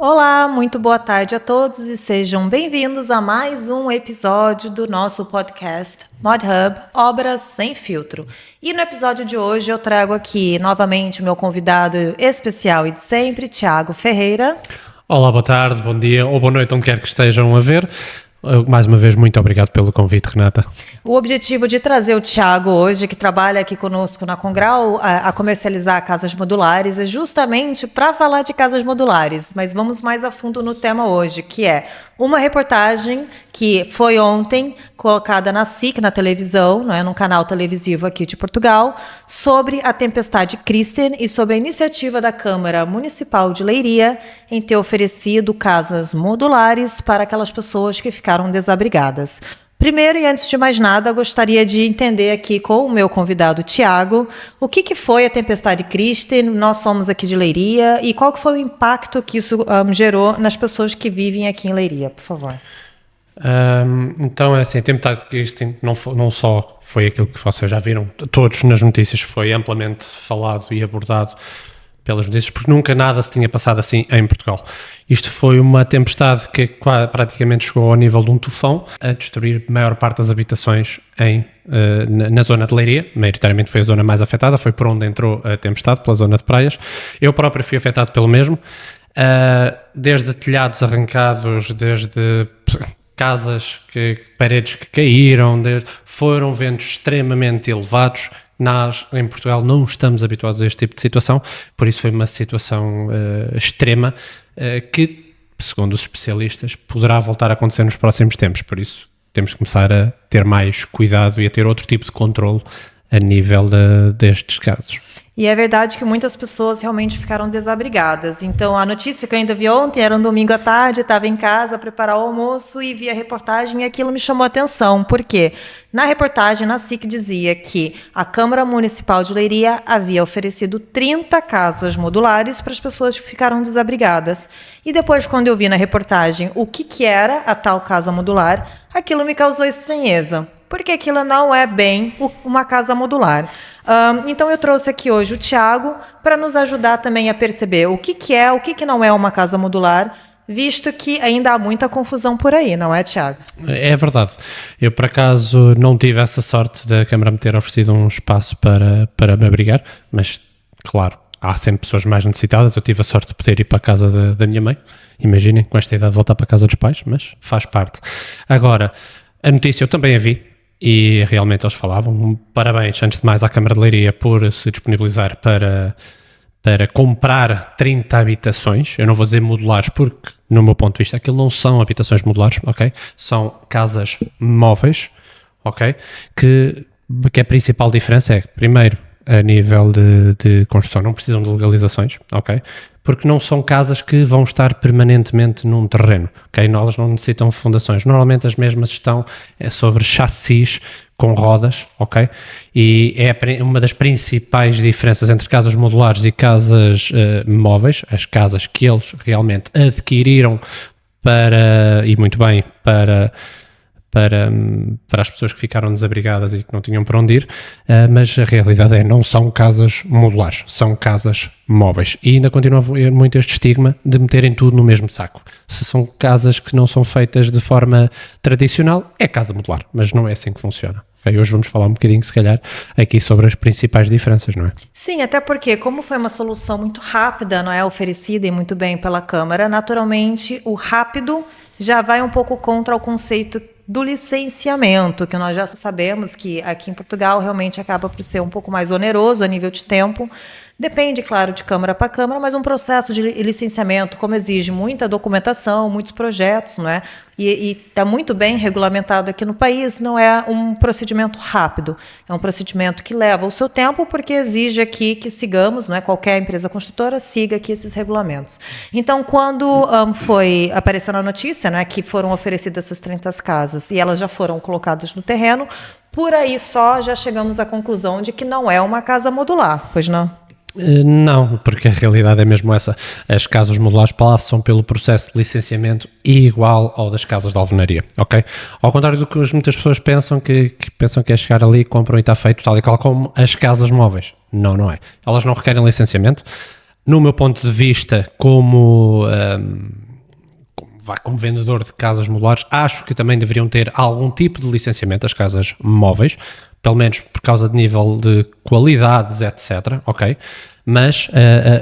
Olá, muito boa tarde a todos e sejam bem-vindos a mais um episódio do nosso podcast Mod Hub, Obras Sem Filtro. E no episódio de hoje eu trago aqui novamente o meu convidado especial e de sempre, Tiago Ferreira. Olá, boa tarde, bom dia ou boa noite, onde quer que estejam a ver. Mais uma vez, muito obrigado pelo convite, Renata. O objetivo de trazer o Tiago hoje, que trabalha aqui conosco na Congral, a comercializar casas modulares, é justamente para falar de casas modulares. Mas vamos mais a fundo no tema hoje, que é uma reportagem que foi ontem colocada na SIC, na televisão, não é, num canal televisivo aqui de Portugal, sobre a tempestade Kristen e sobre a iniciativa da Câmara Municipal de Leiria em ter oferecido casas modulares para aquelas pessoas que ficaram desabrigadas. Primeiro e antes de mais nada, eu gostaria de entender aqui com o meu convidado Tiago o que foi a tempestade Kristen, nós somos aqui de Leiria, e qual que foi o impacto que isso gerou nas pessoas que vivem aqui em Leiria, por favor. Então, é assim, a tempestade Kristen não só foi aquilo que vocês já viram, todos nas notícias, foi amplamente falado e abordado pelas notícias, porque nunca nada se tinha passado assim em Portugal. Isto foi uma tempestade que praticamente chegou ao nível de um tufão, a destruir a maior parte das habitações na zona de Leiria. Maioritariamente foi a zona mais afetada, foi por onde entrou a tempestade, pela zona de praias. Eu próprio fui afetado pelo mesmo, desde telhados arrancados, desde casas, paredes que caíram, foram ventos extremamente elevados. Nós, em Portugal, não estamos habituados a este tipo de situação, por isso foi uma situação extrema que, segundo os especialistas, poderá voltar a acontecer nos próximos tempos. Por isso, temos que começar a ter mais cuidado e a ter outro tipo de controle a nível destes casos. E é verdade que muitas pessoas realmente ficaram desabrigadas. Então, a notícia que eu ainda vi ontem era um domingo à tarde, estava em casa a preparar o almoço e vi a reportagem e aquilo me chamou a atenção. Por quê? Na reportagem, na SIC dizia que a Câmara Municipal de Leiria havia oferecido 30 casas modulares para as pessoas que ficaram desabrigadas. E depois, quando eu vi na reportagem o que era a tal casa modular, aquilo me causou estranheza. Porque aquilo não é bem uma casa modular. Então eu trouxe aqui hoje o Tiago para nos ajudar também a perceber o que é, o que não é uma casa modular, visto que ainda há muita confusão por aí, não é, Tiago? É verdade. Eu, por acaso, não tive essa sorte da Câmara me ter oferecido um espaço para me abrigar, mas, claro, há sempre pessoas mais necessitadas. Eu tive a sorte de poder ir para a casa da minha mãe. Imaginem, com esta idade, voltar para a casa dos pais, mas faz parte. Agora, a notícia eu também a vi. E realmente eles falavam, parabéns, antes de mais, à Câmara de Leiria por se disponibilizar para comprar 30 habitações. Eu não vou dizer modulares porque, no meu ponto de vista, aquilo não são habitações modulares, ok? São casas móveis, ok? Que a principal diferença é que, primeiro, a nível de construção, não precisam de legalizações, ok? Porque não são casas que vão estar permanentemente num terreno, ok? Elas não necessitam fundações. Normalmente as mesmas estão sobre chassis com rodas, ok? E é uma das principais diferenças entre casas modulares e casas móveis, as casas que eles realmente adquiriram e muito bem, para as pessoas que ficaram desabrigadas e que não tinham para onde ir, mas a realidade não são casas modulares, são casas móveis. E ainda continua muito este estigma de meterem tudo no mesmo saco. Se são casas que não são feitas de forma tradicional, é casa modular, mas não é assim que funciona. Okay, hoje vamos falar um bocadinho, se calhar, aqui sobre as principais diferenças, não é? Sim, até porque, como foi uma solução muito rápida, não é, oferecida e muito bem pela Câmara, naturalmente o rápido já vai um pouco contra o conceito do licenciamento, que nós já sabemos que aqui em Portugal realmente acaba por ser um pouco mais oneroso a nível de tempo. Depende, claro, de Câmara para Câmara, mas um processo de licenciamento, como exige muita documentação, muitos projetos, não é? E está muito bem regulamentado aqui no país, não é um procedimento rápido, é um procedimento que leva o seu tempo, porque exige aqui que sigamos, não é? Qualquer empresa construtora siga aqui esses regulamentos. Então, quando apareceu na notícia, né, que foram oferecidas essas 30 casas e elas já foram colocadas no terreno, por aí só já chegamos à conclusão de que não é uma casa modular, pois não? Não, porque a realidade é mesmo essa. As casas modulares passam pelo processo de licenciamento igual ao das casas de alvenaria, ok? Ao contrário do que muitas pessoas pensam, que pensam que é chegar ali, compram e está feito, tal e qual como as casas móveis. Não, não é. Elas não requerem licenciamento. no meu ponto de vista, como vendedor de casas modulares, acho que também deveriam ter algum tipo de licenciamento as casas móveis, pelo menos por causa de nível de qualidades, etc. Ok? Mas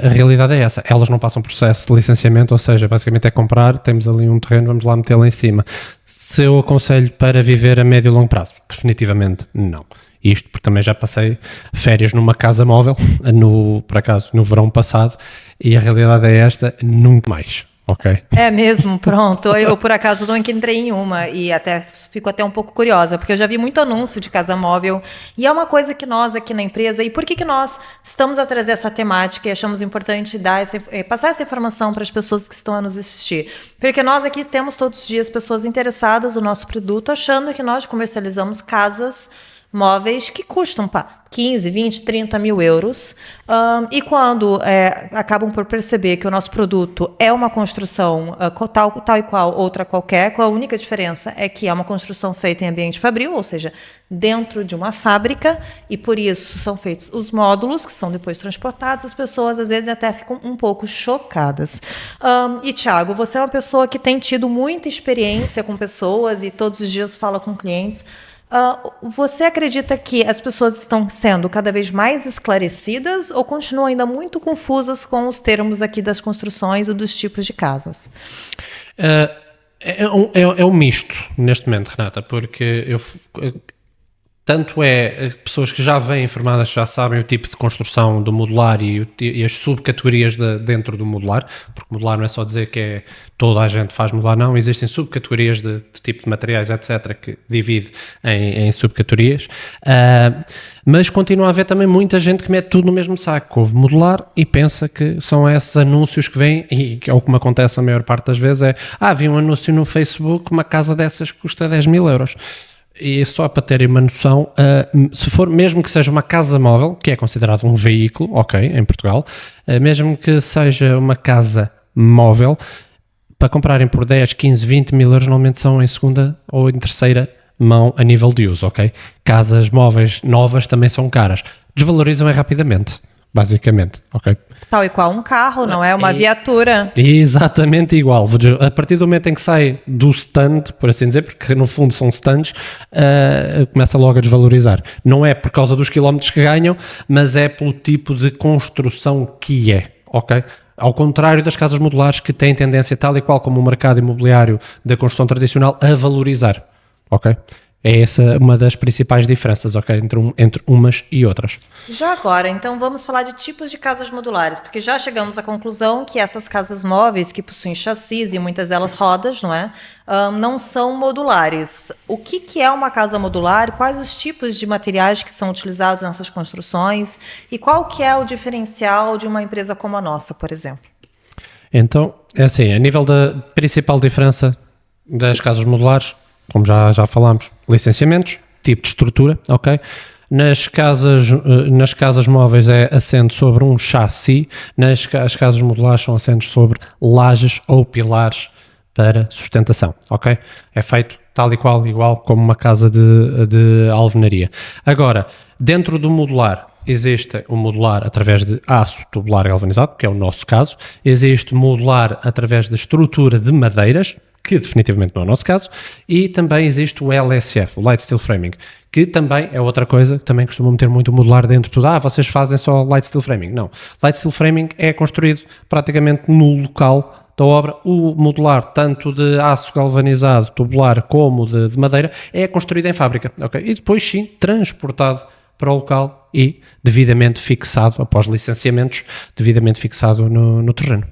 a realidade é essa, elas não passam processo de licenciamento, ou seja, basicamente é comprar, temos ali um terreno, vamos lá metê-lo em cima. Se eu aconselho para viver a médio e longo prazo, definitivamente não. Isto porque também já passei férias numa casa móvel, por acaso, no verão passado, e a realidade é esta, nunca mais. Okay. É mesmo, pronto. Eu, por acaso, nunca entrei em uma e fico até um pouco curiosa, porque eu já vi muito anúncio de casa móvel e é uma coisa que nós aqui na empresa, e por que nós estamos a trazer essa temática e achamos importante passar essa informação para as pessoas que estão a nos assistir? Porque nós aqui temos todos os dias pessoas interessadas no nosso produto, achando que nós comercializamos casas móveis que custam 15, 20, 30 mil euros. E quando acabam por perceber que o nosso produto é uma construção tal e qual outra qualquer, a única diferença é que é uma construção feita em ambiente fabril, ou seja, dentro de uma fábrica, e por isso são feitos os módulos, que são depois transportados, as pessoas às vezes até ficam um pouco chocadas. E, Thiago, você é uma pessoa que tem tido muita experiência com pessoas e todos os dias fala com clientes. Você acredita que as pessoas estão sendo cada vez mais esclarecidas ou continuam ainda muito confusas com os termos aqui das construções ou dos tipos de casas? É um misto neste momento, Renata, porque tanto pessoas que já vêm informadas, já sabem o tipo de construção do modular e as subcategorias dentro do modular, porque modular não é só dizer que toda a gente faz modular, não, existem subcategorias de tipo de materiais, etc., que divide em subcategorias, mas continua a haver também muita gente que mete tudo no mesmo saco, ouve modular e pensa que são esses anúncios que vêm, e é o que me acontece a maior parte das vezes, vi um anúncio no Facebook, uma casa dessas custa 10 mil euros. E só para terem uma noção, se for, mesmo que seja uma casa móvel, que é considerado um veículo, ok, em Portugal, mesmo que seja uma casa móvel, para comprarem por 10, 15, 20 mil euros, normalmente são em segunda ou em terceira mão a nível de uso, ok? Casas móveis novas também são caras, desvalorizam rapidamente, basicamente, ok? Tal e qual um carro, não é uma viatura. Exatamente igual. A partir do momento em que sai do stand, por assim dizer, porque no fundo são stands, começa logo a desvalorizar. Não é por causa dos quilómetros que ganham, mas é pelo tipo de construção que é, ok? Ao contrário das casas modulares, que têm tendência, tal e qual como o mercado imobiliário da construção tradicional, a valorizar, ok? É essa uma das principais diferenças, ok, entre umas e outras. Já agora, então vamos falar de tipos de casas modulares, porque já chegamos à conclusão que essas casas móveis, que possuem chassis e muitas delas rodas, não é? Não são modulares. O que é uma casa modular? Quais os tipos de materiais que são utilizados nessas construções? E qual que é o diferencial de uma empresa como a nossa, por exemplo? Então, é assim, a nível da principal diferença das casas modulares, como já falámos, licenciamentos, tipo de estrutura, ok? Nas casas móveis é assento sobre um chassi, as casas modulares são assentos sobre lajes ou pilares para sustentação, ok? É feito tal e qual, igual como uma casa de alvenaria. Agora, dentro do modular, existe o modular através de aço tubular galvanizado, que é o nosso caso, existe modular através de estrutura de madeiras, que definitivamente não é o nosso caso, e também existe o LSF, o Light Steel Framing, que também é outra coisa, que também costumam meter muito modular dentro de tudo. Vocês fazem só Light Steel Framing. Não. Light Steel Framing é construído praticamente no local da obra. O modular, tanto de aço galvanizado, tubular, como de madeira, é construído em fábrica, ok? E depois sim, transportado para o local e devidamente fixado, após licenciamentos, devidamente fixado no terreno.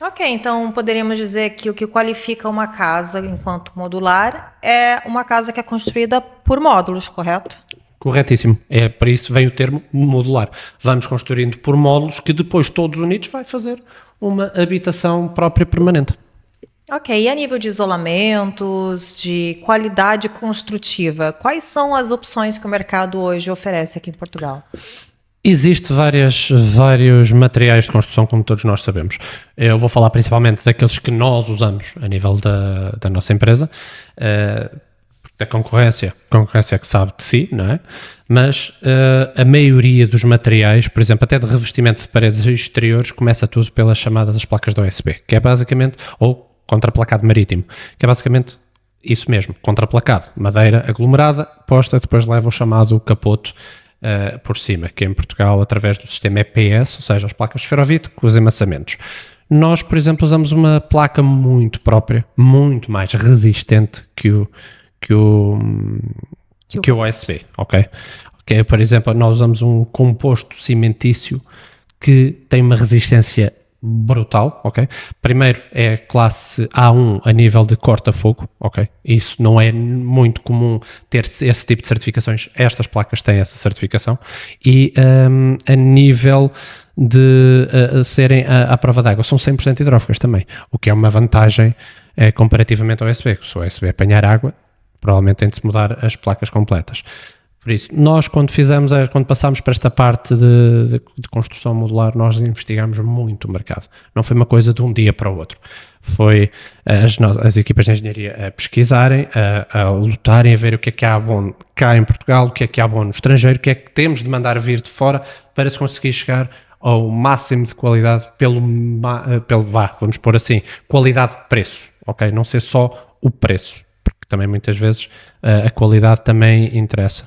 Ok, então poderíamos dizer que o que qualifica uma casa enquanto modular é uma casa que é construída por módulos, correto? Corretíssimo. É para isso vem o termo modular. Vamos construindo por módulos que depois todos unidos vai fazer uma habitação própria permanente. Ok, e a nível de isolamentos, de qualidade construtiva, quais são as opções que o mercado hoje oferece aqui em Portugal? Existem vários materiais de construção, como todos nós sabemos. Eu vou falar principalmente daqueles que nós usamos a nível da nossa empresa. da concorrência que sabe de si, não é? Mas a maioria dos materiais, por exemplo, até de revestimento de paredes exteriores, começa tudo pelas chamadas as placas da OSB, que é basicamente, ou contraplacado marítimo, que é basicamente isso mesmo, contraplacado, madeira aglomerada, posta, depois leva o chamado capoto por cima, que é em Portugal através do sistema EPS, ou seja, as placas de esferovite com os emassamentos. Nós, por exemplo, usamos uma placa muito própria, muito mais resistente que o OSB, ok? Por exemplo, nós usamos um composto cimentício que tem uma resistência brutal, ok? Primeiro é classe A1 a nível de corta-fogo, ok? Isso não é muito comum ter esse tipo de certificações, estas placas têm essa certificação, e a nível de serem à prova d'água, são 100% hidrófugas também, o que é uma vantagem comparativamente ao USB, se o USB apanhar água, provavelmente tem de se mudar as placas completas. Por isso, nós quando passámos para esta parte de construção modular, nós investigamos muito o mercado. Não foi uma coisa de um dia para o outro. Foi as equipas de engenharia a pesquisarem, a lutarem, a ver o que é que há bom cá em Portugal, o que é que há bom no estrangeiro, o que é que temos de mandar vir de fora para se conseguir chegar ao máximo de qualidade vamos pôr assim, qualidade de preço, ok? Não ser só o preço, porque também muitas vezes a qualidade também interessa.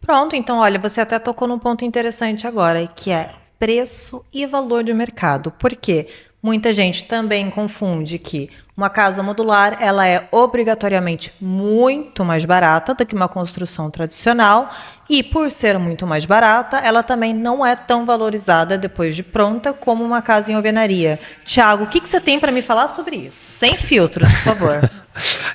Pronto, então olha, você até tocou num ponto interessante agora, que é preço e valor de mercado. Por quê? Muita gente também confunde que uma casa modular, ela é obrigatoriamente muito mais barata do que uma construção tradicional, e por ser muito mais barata, ela também não é tão valorizada depois de pronta como uma casa em alvenaria. Tiago, o que você tem para me falar sobre isso? Sem filtros, por favor.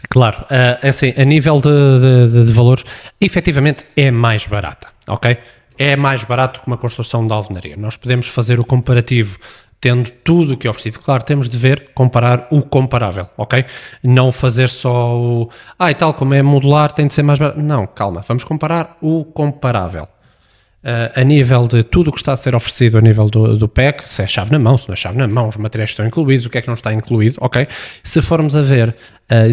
Claro, assim, a nível de valores, efetivamente é mais barata, ok? É mais barato que uma construção de alvenaria. Nós podemos fazer o comparativo tendo tudo o que é oferecido. Claro, temos de comparar o comparável, ok? Não fazer só o... e tal, como é modular, tem de ser mais barato. Não, calma, vamos comparar o comparável. A nível de tudo o que está a ser oferecido a nível do PEC, se é chave na mão, se não é chave na mão, os materiais estão incluídos, o que é que não está incluído, ok? Se formos a ver,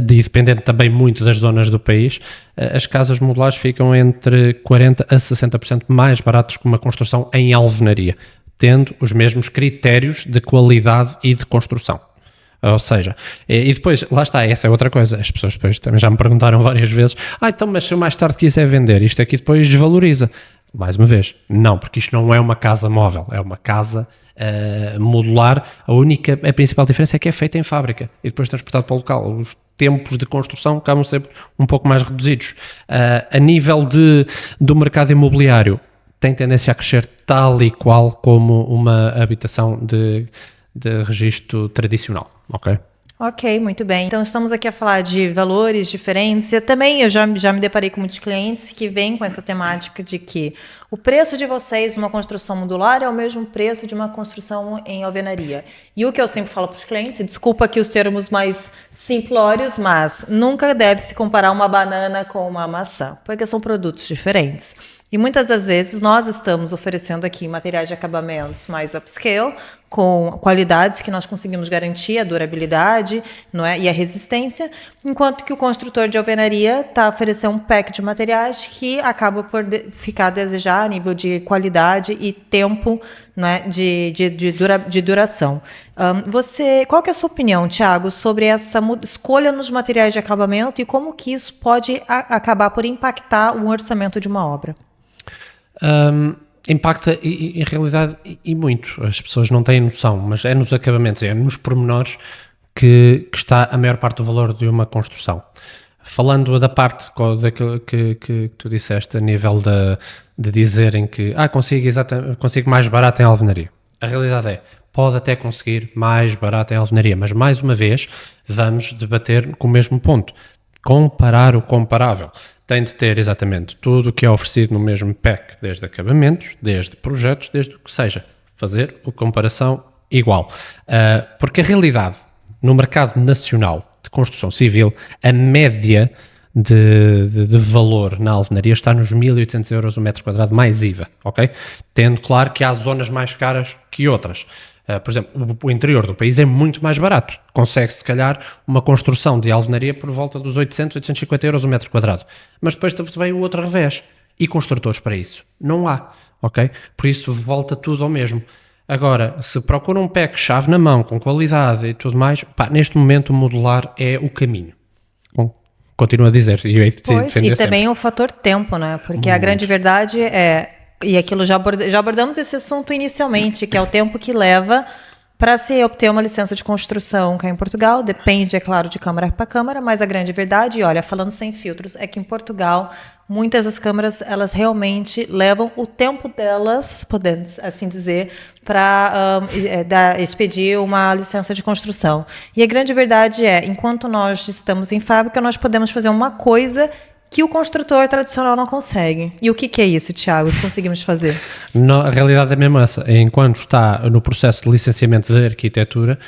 dependendo também muito das zonas do país, as casas modulares ficam entre 40% a 60% mais baratas que uma construção em alvenaria, tendo os mesmos critérios de qualidade e de construção. Ou seja, e depois, lá está, essa é outra coisa, as pessoas depois também já me perguntaram várias vezes, então, mas se eu mais tarde quiser vender, isto aqui depois desvaloriza. Mais uma vez, não, porque isto não é uma casa móvel, é uma casa modular. A principal diferença é que é feita em fábrica e depois transportado para o local. Os tempos de construção acabam sempre um pouco mais reduzidos. A nível do mercado imobiliário, tem tendência a crescer tal e qual como uma habitação de registro tradicional, ok? Ok, muito bem. Então, estamos aqui a falar de valores diferentes. Eu já me deparei com muitos clientes que vêm com essa temática de que o preço de vocês numa construção modular é o mesmo preço de uma construção em alvenaria. E o que eu sempre falo para os clientes, e desculpa aqui os termos mais simplórios, mas nunca deve se comparar uma banana com uma maçã, porque são produtos diferentes. E muitas das vezes nós estamos oferecendo aqui materiais de acabamentos mais upscale, com qualidades que nós conseguimos garantir, a durabilidade, não é? E a resistência, enquanto que o construtor de alvenaria está oferecendo um pack de materiais que acaba por ficar a desejar a nível de qualidade e tempo, não é? de duração. Qual que é a sua opinião, Tiago, sobre essa escolha nos materiais de acabamento e como que isso pode acabar por impactar o orçamento de uma obra? Impacta, em realidade, e muito. As pessoas não têm noção, mas é nos acabamentos, é nos pormenores que está a maior parte do valor de uma construção. Falando da parte daquilo que tu disseste, a nível de dizerem que consigo mais barato em alvenaria. A realidade pode até conseguir mais barato em alvenaria, mas mais uma vez vamos debater com o mesmo ponto. Comparar o comparável. Tem de ter exatamente tudo o que é oferecido no mesmo pack, desde acabamentos, desde projetos, desde o que seja. Fazer a comparação igual. Porque a realidade, no mercado nacional de construção civil, a média de valor na alvenaria está nos 1.800 € o metro quadrado mais IVA, ok? Tendo claro que há zonas mais caras que outras. Por exemplo, o interior do país é muito mais barato. Consegue-se, se calhar, uma construção de alvenaria por volta dos 800, 850 euros o metro quadrado. Mas depois vem o outro revés. E construtores para isso? Não há, ok? Por isso volta tudo ao mesmo. Agora, se procura um pack-chave na mão, com qualidade e tudo mais, neste momento o modular é o caminho. Bom, continuo a dizer. E também o fator tempo, né? Porque a grande verdade é... E aquilo já abordamos esse assunto inicialmente, que é o tempo que leva para se obter uma licença de construção cá em Portugal. Depende, é claro, de câmara para câmara, mas a grande verdade, olha, falando sem filtros, é que em Portugal, muitas das câmaras, elas realmente levam o tempo delas, podemos assim dizer, para expedir uma licença de construção. E a grande verdade é, enquanto nós estamos em fábrica, nós podemos fazer uma coisa que o construtor tradicional não consegue. E o que é isso, Tiago, que conseguimos fazer? A realidade é mesmo essa. Enquanto está no processo de licenciamento de arquitetura,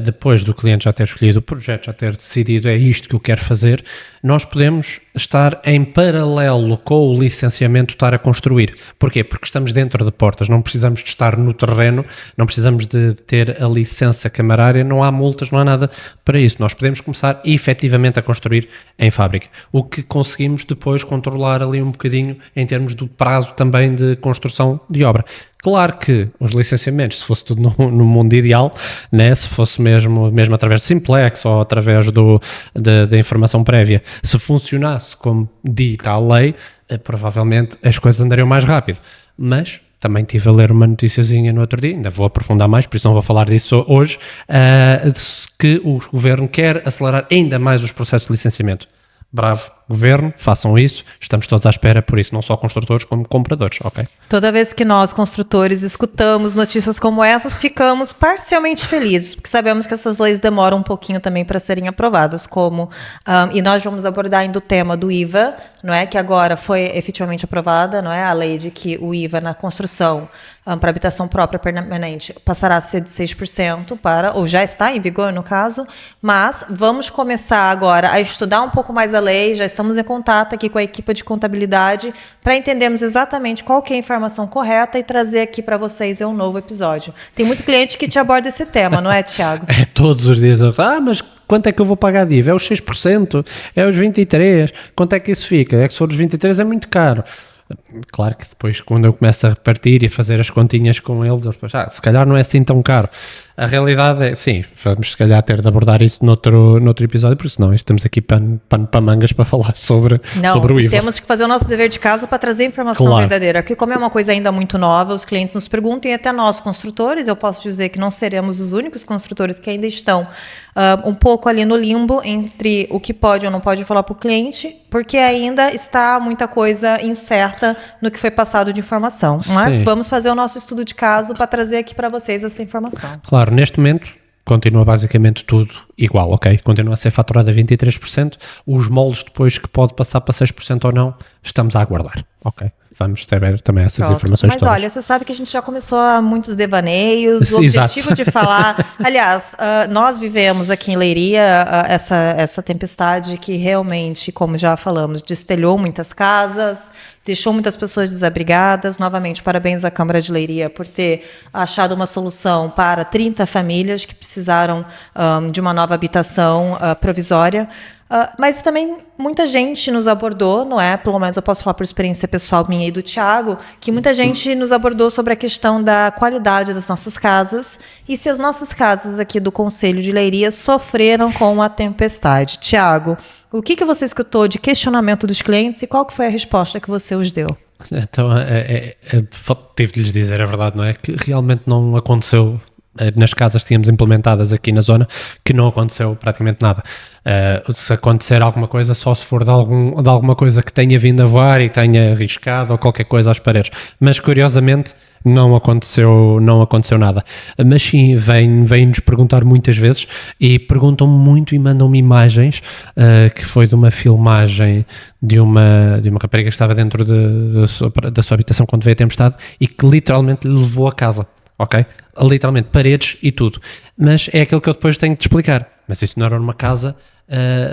depois do cliente já ter escolhido o projeto, já ter decidido é isto que eu quero fazer, nós podemos estar em paralelo com o licenciamento estar a construir. Porquê? Porque estamos dentro de portas, não precisamos de estar no terreno, não precisamos de ter a licença camarária, não há multas, não há nada para isso. Nós podemos começar efetivamente a construir em fábrica. O que conseguimos depois controlar ali um bocadinho em termos do prazo também de construção de obra. Claro que os licenciamentos, se fosse tudo no mundo ideal, né, se fosse mesmo através de Simplex ou através da informação prévia, se funcionasse como dita a lei, provavelmente as coisas andariam mais rápido. Mas também estive a ler uma noticiazinha no outro dia, ainda vou aprofundar mais, por isso não vou falar disso hoje, que o governo quer acelerar ainda mais os processos de licenciamento. Bravo, governo, façam isso, estamos todos à espera, por isso não só construtores como compradores, ok? Toda vez que nós, construtores, escutamos notícias como essas, ficamos parcialmente felizes, porque sabemos que essas leis demoram um pouquinho também para serem aprovadas, e nós vamos abordar ainda o tema do IVA, não é? Que agora foi efetivamente aprovada, não é? A lei de que o IVA na construção para habitação própria permanente passará a ser de 6% ou já está em vigor no caso, mas vamos começar agora a estudar um pouco mais a lei, já estamos em contato aqui com a equipe de contabilidade para entendermos exatamente qual que é a informação correta e trazer aqui para vocês um novo episódio. Tem muito cliente que te aborda esse tema, não é, Tiago? É todos os dias. Mas quanto é que eu vou pagar de IVA? É os 6%? É os 23%? Quanto é que isso fica? É que se for os 23% é muito caro. Claro que depois, quando eu começo a repartir e a fazer as continhas com eles, se calhar não é assim tão caro. A realidade é, sim, vamos se calhar ter de abordar isso noutro episódio, porque senão estamos aqui pano para mangas para falar sobre o IVA. Temos que fazer o nosso dever de casa para trazer informação verdadeira, porque como é uma coisa ainda muito nova, os clientes nos perguntam, e até nós, construtores, eu posso dizer que não seremos os únicos construtores que ainda estão um pouco ali no limbo entre o que pode ou não pode falar para o cliente, porque ainda está muita coisa incerta no que foi passado de informação. Mas vamos fazer o nosso estudo de caso para trazer aqui para vocês essa informação. Claro, neste momento continua basicamente tudo igual, ok? Continua a ser faturado a 23%. Os moldes depois que pode passar para 6% ou não, estamos a aguardar, ok? Vamos ter também essas informações todas. Mas olha, você sabe que a gente já começou a muitos devaneios, o objetivo de falar... Aliás, nós vivemos aqui em Leiria essa tempestade que realmente, como já falamos, destelhou muitas casas, deixou muitas pessoas desabrigadas. Novamente, parabéns à Câmara de Leiria por ter achado uma solução para 30 famílias que precisaram de uma nova habitação provisória. Mas também muita gente nos abordou, não é? Pelo menos eu posso falar por experiência pessoal minha e do Tiago, que muita gente nos abordou sobre a questão da qualidade das nossas casas e se as nossas casas aqui do Conselho de Leiria sofreram com a tempestade. Tiago, o que você escutou de questionamento dos clientes e qual que foi a resposta que você os deu? Então, tive de lhes dizer a verdade, não é? Que realmente não aconteceu nas casas que tínhamos implementadas aqui na zona, que não aconteceu praticamente nada. Se acontecer alguma coisa, só se for de alguma coisa que tenha vindo a voar e tenha arriscado ou qualquer coisa às paredes. Mas, curiosamente, não aconteceu nada. Mas sim, vêm-nos perguntar muitas vezes e perguntam muito e mandam-me imagens, que foi de uma filmagem de uma rapariga que estava dentro da sua habitação quando veio a tempestade e que literalmente lhe levou a casa. Ok? Literalmente, paredes e tudo. Mas é aquilo que eu depois tenho de explicar. Mas isso não era uma casa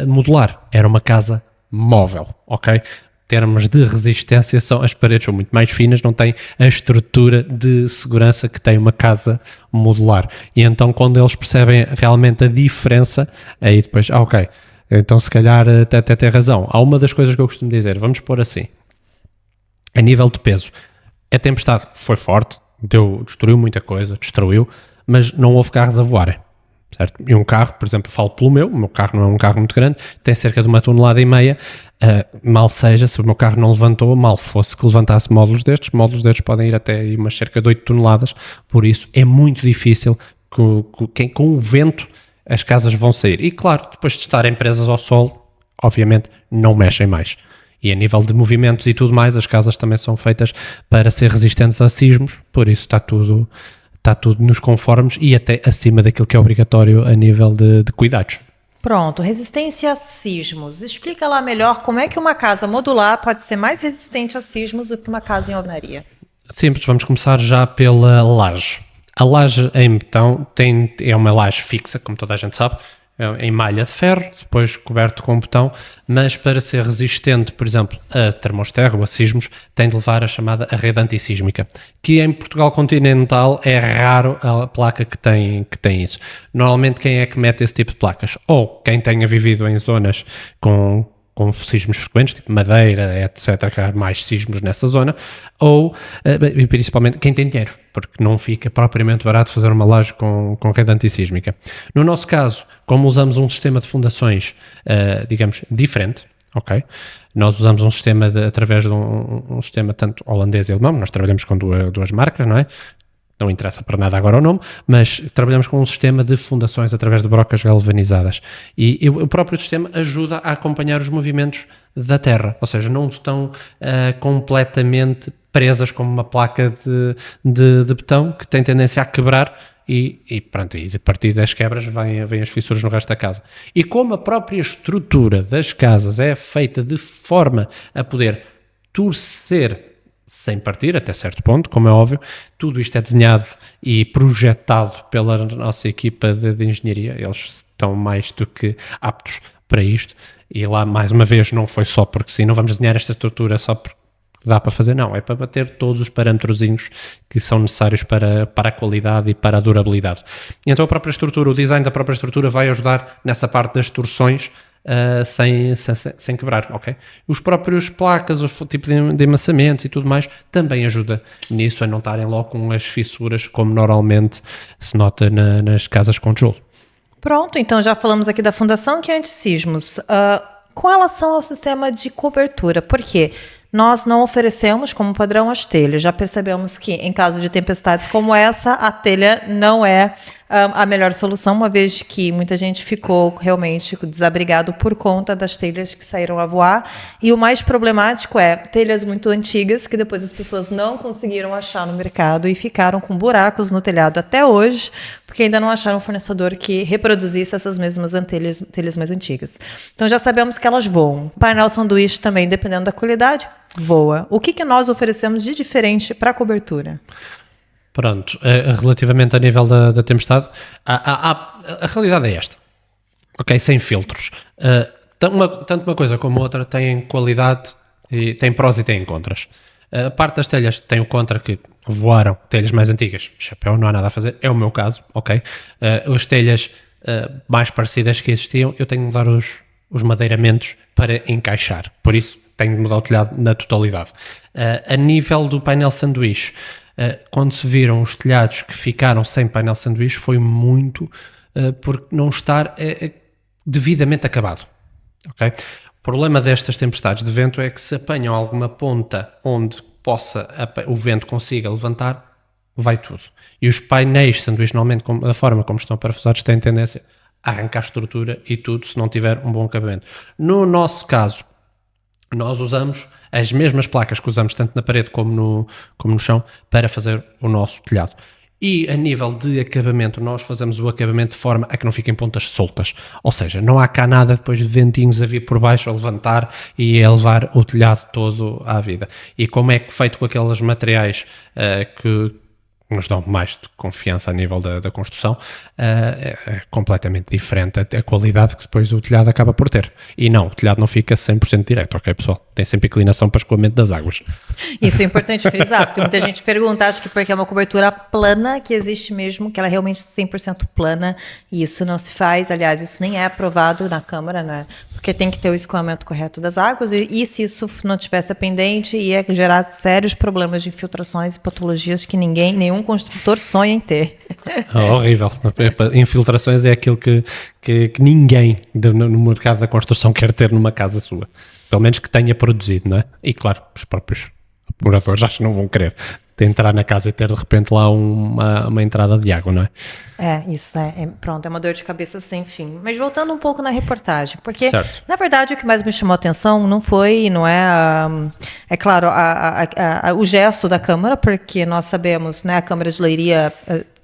modular, era uma casa móvel, ok? termos de resistência, as paredes são muito mais finas, não têm a estrutura de segurança que tem uma casa modular. E então quando eles percebem realmente a diferença, aí depois, ok, então se calhar até tem razão. Há uma das coisas que eu costumo dizer, vamos pôr assim, a nível de peso, a tempestade foi forte, destruiu muita coisa, mas não houve carros a voarem. Certo? E um carro, por exemplo, falo pelo o meu carro não é um carro muito grande, tem cerca de 1,5 toneladas, mal seja, se o meu carro não levantou, mal fosse que levantasse módulos destes podem ir até umas cerca de 8 toneladas, por isso é muito difícil com o vento as casas vão sair. E claro, depois de estarem presas ao solo, obviamente não mexem mais. E a nível de movimentos e tudo mais, as casas também são feitas para ser resistentes a sismos, por isso está tudo nos conformes e até acima daquilo que é obrigatório a nível de cuidados. Pronto, resistência a sismos. Explica lá melhor como é que uma casa modular pode ser mais resistente a sismos do que uma casa em alvenaria. Simples, vamos começar já pela laje. A laje em betão é uma laje fixa, como toda a gente sabe, em malha de ferro, depois coberto com betão, mas para ser resistente, por exemplo, a termosterra ou a sismos, tem de levar a chamada rede antissísmica, que em Portugal continental é raro a placa que tem isso. Normalmente quem é que mete esse tipo de placas? Ou quem tenha vivido em zonas com sismos frequentes, tipo Madeira, etc., que há mais sismos nessa zona, ou, e principalmente, quem tem dinheiro, porque não fica propriamente barato fazer uma laje com rede antissísmica. No nosso caso, como usamos um sistema de fundações, digamos, diferente, ok? Nós usamos um sistema através de um sistema tanto holandês e alemão, nós trabalhamos com duas marcas, não é? Não interessa para nada agora o nome, mas trabalhamos com um sistema de fundações através de brocas galvanizadas. E o próprio sistema ajuda a acompanhar os movimentos da Terra, ou seja, não estão completamente presas como uma placa de betão que tem tendência a quebrar e pronto, e a partir das quebras vêm as fissuras no resto da casa. E como a própria estrutura das casas é feita de forma a poder torcer sem partir, até certo ponto, como é óbvio, tudo isto é desenhado e projetado pela nossa equipa de engenharia, eles estão mais do que aptos para isto, e lá, mais uma vez, não foi só porque sim, não vamos desenhar esta estrutura só porque dá para fazer, não, é para bater todos os parâmetrozinhos que são necessários para a qualidade e para a durabilidade. E então a própria estrutura, o design da própria estrutura vai ajudar nessa parte das torções, sem quebrar, ok? Os próprios placas, o tipo de amassamento e tudo mais também ajuda nisso, a não estarem logo com as fissuras como normalmente se nota nas casas com tijolo. Pronto, então já falamos aqui da fundação que é antissismos. Com relação ao sistema de cobertura, por quê? Nós não oferecemos como padrão as telhas. Já percebemos que em caso de tempestades como essa, a telha não é a melhor solução, uma vez que muita gente ficou realmente desabrigado por conta das telhas que saíram a voar. E o mais problemático é telhas muito antigas, que depois as pessoas não conseguiram achar no mercado e ficaram com buracos no telhado até hoje, porque ainda não acharam um fornecedor que reproduzisse essas mesmas telhas mais antigas. Então já sabemos que elas voam. Painel sanduíche também, dependendo da qualidade, voa. O que nós oferecemos de diferente para a cobertura? Pronto, relativamente a nível da tempestade, a realidade é esta, ok? Sem filtros. Tanto uma coisa como outra têm qualidade, e tem prós e tem contras. A parte das telhas tem o contra que voaram, telhas mais antigas, chapéu, não há nada a fazer, é o meu caso, ok? As telhas mais parecidas que existiam, eu tenho de mudar os madeiramentos para encaixar, por isso tenho de mudar o telhado na totalidade. A nível do painel sanduíche, quando se viram os telhados que ficaram sem painel sanduíche, foi muito por não estar devidamente acabado. Okay? O problema destas tempestades de vento é que se apanham alguma ponta onde o vento consiga levantar, vai tudo. E os painéis sanduíche, normalmente, da forma como estão parafusados, têm tendência a arrancar a estrutura e tudo, se não tiver um bom acabamento. No nosso caso, nós usamos as mesmas placas que usamos tanto na parede como no chão para fazer o nosso telhado. E a nível de acabamento, nós fazemos o acabamento de forma a que não fiquem pontas soltas. Ou seja, não há cá nada depois de ventinhos a vir por baixo, a levantar e a levar o telhado todo à vida. E como é que feito com aqueles materiais que nos dão mais de confiança a nível da construção, é completamente diferente a qualidade que depois o telhado acaba por ter. E não, o telhado não fica 100% direto, ok, pessoal? Tem sempre inclinação para escoamento das águas. Isso é importante frisar, porque muita gente pergunta, acho que porque é uma cobertura plana que existe mesmo, que ela é realmente 100% plana, e isso não se faz, aliás, isso nem é aprovado na Câmara, né? Porque tem que ter o escoamento correto das águas, e se isso não tivesse pendente, ia gerar sérios problemas de infiltrações e patologias que nenhum construtor sonha em ter. Horrível. Infiltrações é aquilo que ninguém no mercado da construção quer ter numa casa sua. Pelo menos que tenha produzido, não é? E claro, os próprios moradores acho que não vão querer entrar na casa e ter de repente lá uma entrada de água, não é? Isso pronto, é uma dor de cabeça sem fim. Mas voltando um pouco na reportagem, porque certo. Na verdade o que mais me chamou a atenção não é claro, o gesto da Câmara, porque nós sabemos, né, a Câmara de Leiria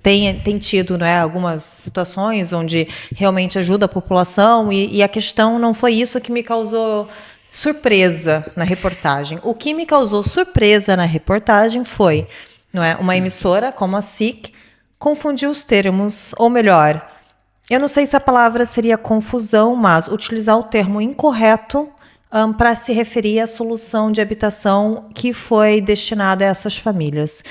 tem tido, né, algumas situações onde realmente ajuda a população e a questão não foi isso que me causou surpresa na reportagem. O que me causou surpresa na reportagem foi, não é, uma emissora como a SIC confundir os termos, ou melhor, eu não sei se a palavra seria confusão, mas utilizar o termo incorreto para se referir à solução de habitação que foi destinada a essas famílias.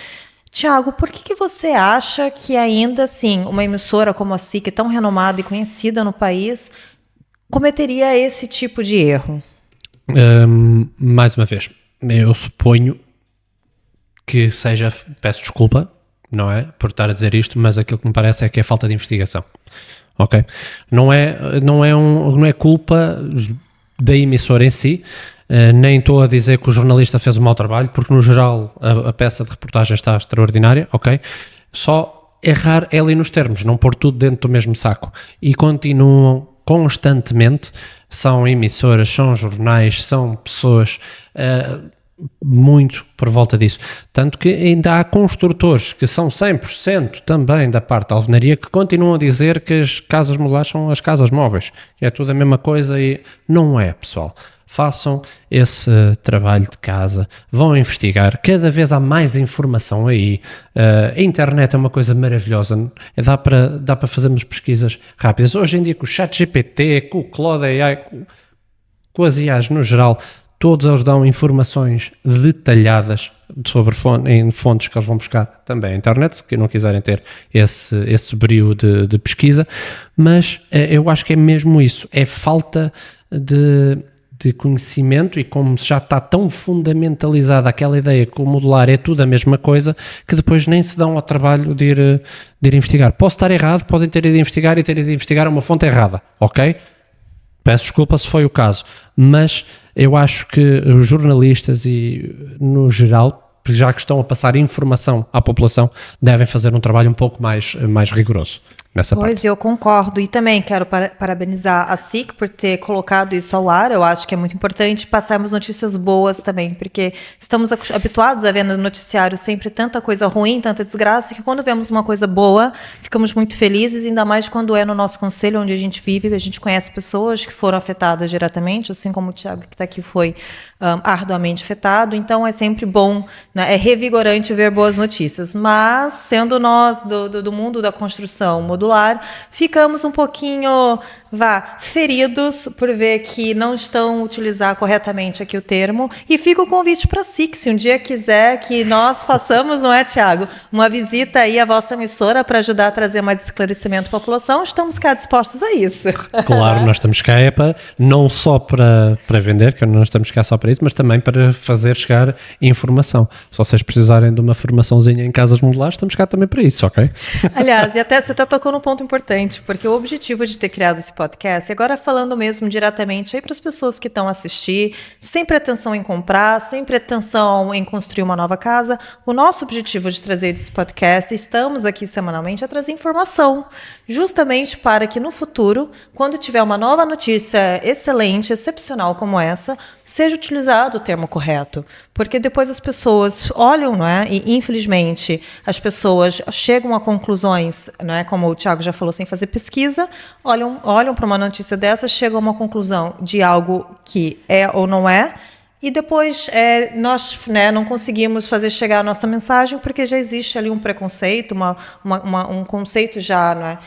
Tiago, por que você acha que ainda assim uma emissora como a SIC, tão renomada e conhecida no país, cometeria esse tipo de erro? Mais uma vez, eu suponho que seja, peço desculpa, não é, por estar a dizer isto, mas aquilo que me parece é que é falta de investigação, ok? Não é culpa da emissora em si, nem estou a dizer que o jornalista fez um mau trabalho, porque no geral a peça de reportagem está extraordinária, ok? Só errar é ali nos termos, não pôr tudo dentro do mesmo saco, e continuam constantemente, são emissoras, são jornais, são pessoas muito por volta disso, tanto que ainda há construtores que são 100% também da parte da alvenaria que continuam a dizer que as casas modulares são as casas móveis, é tudo a mesma coisa e não é, pessoal. Façam esse trabalho de casa, vão investigar, cada vez há mais informação aí, a internet é uma coisa maravilhosa, dá para fazermos pesquisas rápidas, hoje em dia com o ChatGPT, com o Claude AI, com as IAs no geral, todos eles dão informações detalhadas sobre em fontes que eles vão buscar também à internet, se não quiserem ter esse brio de pesquisa, mas eu acho que é mesmo isso, é falta de conhecimento, e como já está tão fundamentalizada aquela ideia que o modular é tudo a mesma coisa, que depois nem se dão ao trabalho de ir investigar. Posso estar errado, podem ter ido investigar uma fonte errada, ok? Peço desculpa se foi o caso, mas eu acho que os jornalistas e no geral, já que estão a passar informação à população, devem fazer um trabalho um pouco mais rigoroso nessa parte. Pois, eu concordo. E também quero parabenizar a SIC por ter colocado isso ao ar. Eu acho que é muito importante passarmos notícias boas também, porque estamos habituados a ver no noticiário sempre tanta coisa ruim, tanta desgraça, que quando vemos uma coisa boa, ficamos muito felizes, ainda mais quando é no nosso concelho, onde a gente vive, a gente conhece pessoas que foram afetadas diretamente, assim como o Tiago, que está aqui, foi arduamente afetado. Então, é sempre bom, né? É revigorante ver boas notícias. Mas, sendo nós do mundo da construção modular, ficamos um pouquinho feridos por ver que não estão utilizando corretamente aqui o termo, e fica o convite para a SIC, se um dia quiser que nós façamos, não é, Tiago, uma visita aí à vossa emissora para ajudar a trazer mais esclarecimento à população, estamos cá dispostos a isso. Claro, nós estamos cá não só para vender, que não estamos cá só para isso, mas também para fazer chegar informação. Se vocês precisarem de uma formaçãozinha em casas modulares, estamos cá também para isso, ok? Aliás, e até você está tocando um ponto importante, porque o objetivo de ter criado esse podcast, e agora falando mesmo diretamente aí para as pessoas que estão a assistir, sem pretensão em comprar, sem pretensão em construir uma nova casa, o nosso objetivo de trazer esse podcast, estamos aqui semanalmente a trazer informação, justamente para que no futuro, quando tiver uma nova notícia excelente, excepcional como essa, seja utilizado o termo correto, porque depois as pessoas olham, não é? E infelizmente as pessoas chegam a conclusões, não é? Como o Tiago já falou, sem fazer pesquisa, olham para uma notícia dessa, chegam a uma conclusão de algo que é ou não é, E depois nós, né, não conseguimos fazer chegar a nossa mensagem porque já existe ali um preconceito, um conceito já, não é,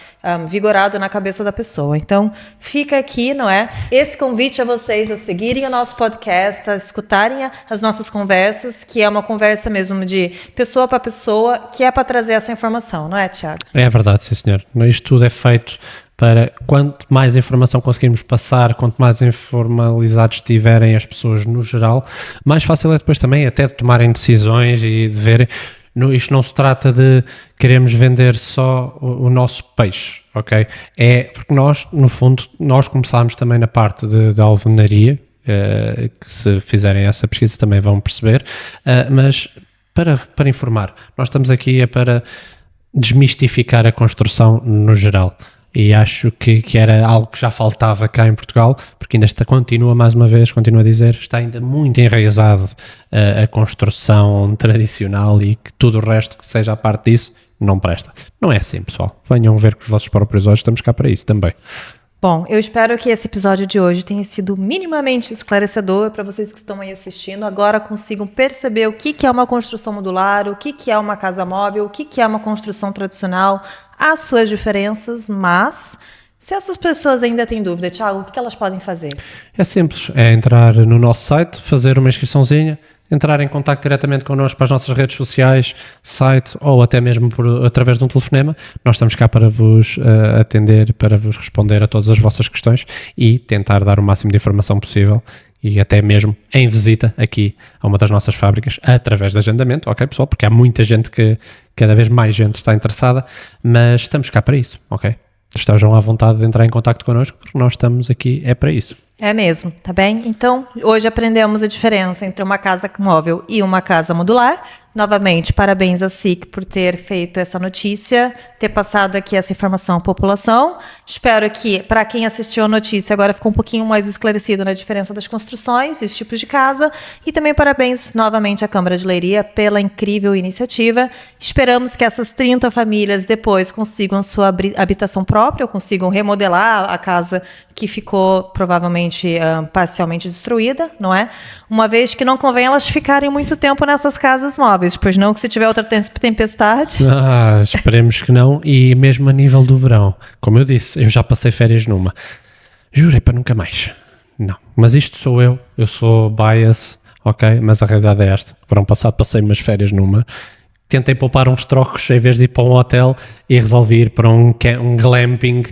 vigorado na cabeça da pessoa. Então, fica aqui, não é, esse convite a vocês a seguirem o nosso podcast, a escutarem as nossas conversas, que é uma conversa mesmo de pessoa para pessoa, que é para trazer essa informação, não é, Tiago? É verdade, sim, senhor. Isto tudo é feito para quanto mais informação conseguirmos passar, quanto mais informalizados estiverem as pessoas no geral, mais fácil é depois também até de tomarem decisões e de verem. Isto não se trata de queremos vender só o nosso peixe, ok? É porque nós, no fundo, nós começámos também na parte de alvenaria, que se fizerem essa pesquisa também vão perceber, mas para informar, nós estamos aqui para desmistificar a construção no geral. E acho que era algo que já faltava cá em Portugal, porque ainda continua a dizer, está ainda muito enraizado a construção tradicional e que tudo o resto que seja a parte disso não presta. Não é assim, pessoal. Venham ver com os vossos próprios olhos, estamos cá para isso também. Bom, eu espero que esse episódio de hoje tenha sido minimamente esclarecedor para vocês que estão aí assistindo. Agora consigam perceber o que é uma construção modular, o que é uma casa móvel, o que é uma construção tradicional, as suas diferenças, mas se essas pessoas ainda têm dúvida, Thiago, o que elas podem fazer? É simples, é entrar no nosso site, fazer uma inscriçãozinha, entrar em contacto diretamente connosco para as nossas redes sociais, site ou até mesmo através de um telefonema. Nós estamos cá para vos atender, para vos responder a todas as vossas questões e tentar dar o máximo de informação possível e até mesmo em visita aqui a uma das nossas fábricas através de agendamento, ok pessoal? Porque há muita gente cada vez mais gente está interessada, mas estamos cá para isso, ok? Estejam à vontade de entrar em contacto connosco porque nós estamos aqui, é para isso. É mesmo, tá bem? Então, hoje aprendemos a diferença entre uma casa móvel e uma casa modular. Novamente, parabéns à SIC por ter feito essa notícia, ter passado aqui essa informação à população. Espero que, para quem assistiu a notícia, agora ficou um pouquinho mais esclarecido na diferença das construções e os tipos de casa. E também parabéns novamente à Câmara de Leiria pela incrível iniciativa. Esperamos que essas 30 famílias depois consigam sua habitação própria, ou consigam remodelar a casa que ficou provavelmente parcialmente destruída, não é? Uma vez que não convém elas ficarem muito tempo nessas casas móveis, pois não que se tiver outra tempestade. Esperemos que não, e mesmo a nível do verão, como eu disse, eu já passei férias numa, jurei para nunca mais, não, mas isto sou eu sou bias, ok, mas a realidade é esta, verão passado passei umas férias numa, tentei poupar uns trocos em vez de ir para um hotel e resolvi ir para um glamping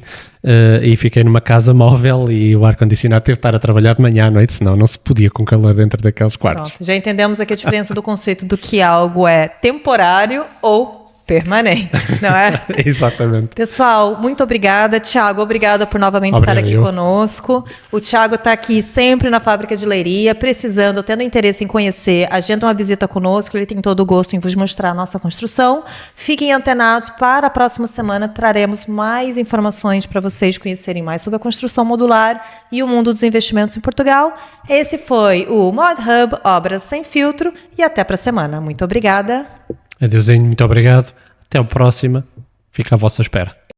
e fiquei numa casa móvel e o ar-condicionado teve de estar a trabalhar de manhã à noite, senão não se podia com calor dentro daqueles quartos. Pronto, já entendemos aqui a diferença do conceito do que algo é temporário ou permanente, não é? Exatamente. Pessoal, muito obrigada. Thiago, obrigada por novamente estar aqui conosco. O Thiago está aqui sempre na Fábrica de Leiria, precisando, tendo interesse em conhecer, agenda uma visita conosco, ele tem todo o gosto em vos mostrar a nossa construção. Fiquem antenados, para a próxima semana traremos mais informações para vocês conhecerem mais sobre a construção modular e o mundo dos investimentos em Portugal. Esse foi o Mod Hub Obras Sem Filtro e até para a semana. Muito obrigada. Adeusinho, muito obrigado. Até a próxima. Fica à vossa espera.